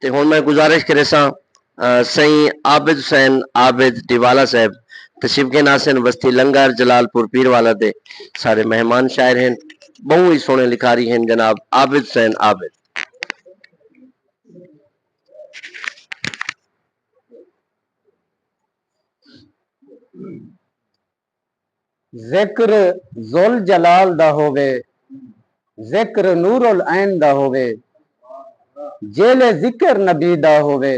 ते हुण मैं गुजारिश करे सही आबिद हुसैन आबिद टिवाला साहब तशरीफ के नासन बस्ती लंगर जलालपुर पीरवाला दे सारे मेहमान शायर हैं, बहु ही सोहने लिखारी हैं जनाब आबिद हुसैन आबिद। जिक्र जुल जलाल दा होवे, जिक्र नूरुल ऐन दा होवे, जेले जिक्र नबी दा होवे,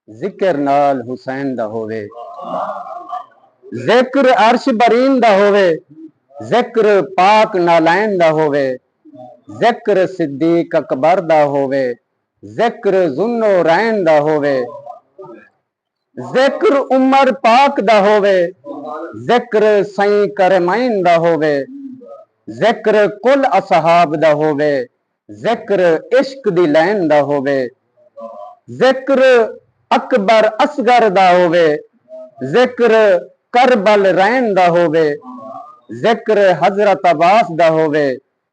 जिक्र नाल हुसैन दा होवे, जिक्र अर्श बरीन दा होवे, जिक्र पाक नालैन दा होवे, जिक्र सिद्दीक अकबर दा होवे, जिक्र जुन्नो रैन दा होवे, जिक्र उमर पाक दा होवे, जिक्र सई करमैन दा होवे, जिक्र कुल असहाब दा होवे, जिक्र इश्क दी लैन दा होवे, जिक्र अकबर असगर दा होवे, जिक्र करबल रैन दा होवे, जिक्र हजरत अब्बास दा होवे,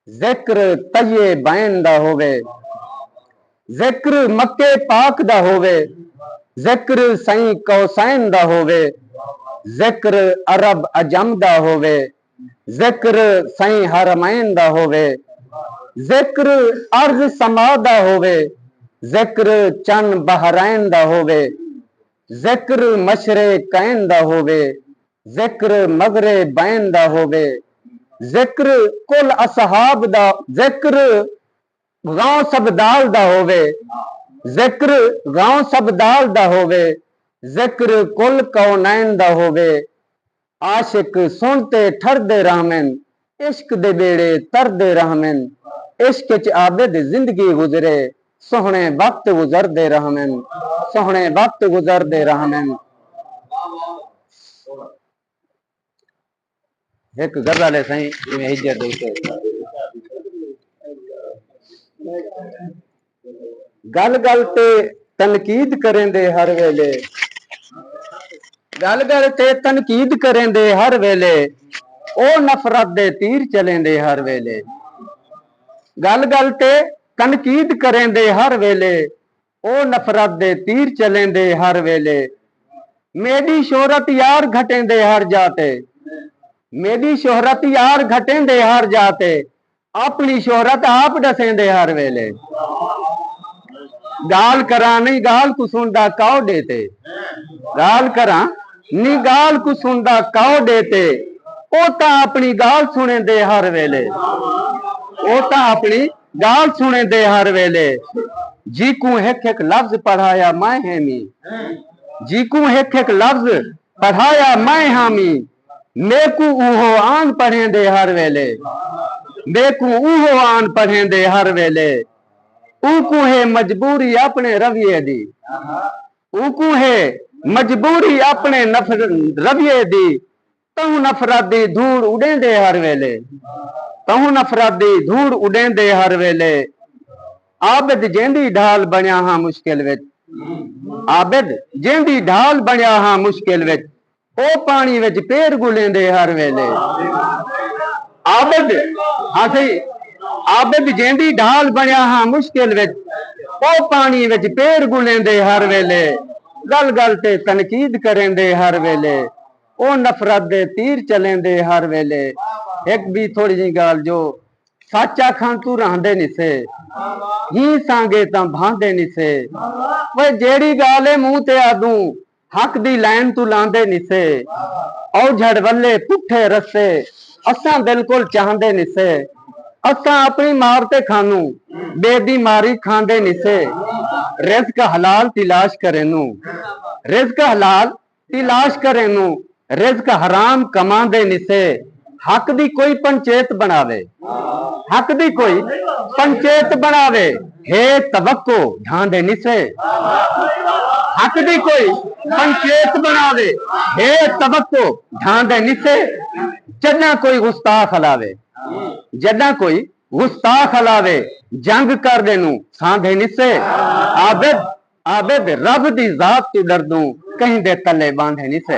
जिक्र तये बैन दा होवे, जिक्र मक्के पाक दा होवे, जिक्र सई कौसैन दा होवे, जिक्र अरब अजम दा होवे, जिक्र सई हरमैन दा होवे, जिक्र अर्ज समा दा होवे, जिक्र चन बहरैन दा होवे, जिक्र मशरे कैन दा होवे, जिक्र मगरे बैन दा होवे, जिक्र कुल असहाब दा, जिक्र गांव सबदाल दा होवे, जिक्र गांव सबदाल दा होवे, जिक्र कुल कौनैन दा होवे, आशिक सुनते ठरदे रहमन, इश्क दे बेड़े तरदे रहमन, इश्क च आबिद जिंदगी गुजरे, सोहने वक्त गुजरदे रहमन, सोहने वक्त गुजरदे रहमन। एक गजल है सही जिवें हिज्जत दे गल गल ते तनकीद करें दे हर वेले, गल गल ते तनकीद करें दे हर वेले, ओ नफरत दे तीर चलें दे हर वेले, गल गल ते तनकीद करें दे हर वेले, ओ नफरत दे तीर चलें दे हर वेले, मेरी शोहरत यार घटें दे हर जाते, मेरी शोहरत यार घटें दे हर जाते, अपनी शोहरत आप दसें दे हर वेले, गाल करा नहीं गाल को सुनदा काओ देते, गाल करा नी गाल को सुनदा काओ देते, ओ ता अपनी गाल सुने दे हर वेले, ओ ता अपनी गाल सुने दे हर वेले, जी को एक एक लफ्ज पढ़ाया मैं हेमी, जी को एक एक लफ्ज पढ़ाया मैं हामी, मेकू ऊहो आन पढ़े दे हर वेले, मेकू ऊहो आन पढ़े दे हर वेले, ऊकू है मजबूरी अपने रविये दी, ऊकू है मजबूरी अपने रविये दी, तहु नफरत दी धूड़ उड़े दे हर वेले, तहु नफरत दी धूड़ उड़े दे हर वेले, आबिद जेंदी ढाल बनिया हां मुश्किल विच, आबिद जेंदी ढाल बनिया हां मुश्किल विच, ओ पानी विच पैर गुलें दे हर वेले, आबिद हाँ सही आबिद जेंदी ढाल बनिया हां मुश्किल विच, ओ पानी विच पैर गुलें दे हर वेले, गल गल ते तनकीद करें दे हर वेले, ओ नफरत दे तीर चलें दे हर वेले। एक भी थोड़ी जी गाल जो साचा खान तू रहंदे निसे ही सांगे तां भांदे निसे, वे जेड़ी गाले मुंह ते आदू हक दी लाइन तू लांदे निसे, औ झड़ वल्ले पुठे रस्से असां बिल्कुल चाहंदे निसे, असां अपनी मारते खानू बेदी मारी खांदे निसे, रिज़्क हलाल तिलाश करेनू, रिज़्क हलाल तिलाश करेनू, रिज़्क हराम कमांदे निसे, हक दी कोई पंचायत बनावे, हक दी कोई पंचायत बनावे, हे तवक्को ढांदे निसे, हक दी कोई पंचायत बनावे, हे तवक्को ढांदे निसे, जदा कोई गुस्ताख हलावे, जदा कोई गुस्ताख हलावे, जंग कर देनू सांधे निसे, आबिद आबिद रब दी जात तू डरदू कहीं दे तले बांधे निसे।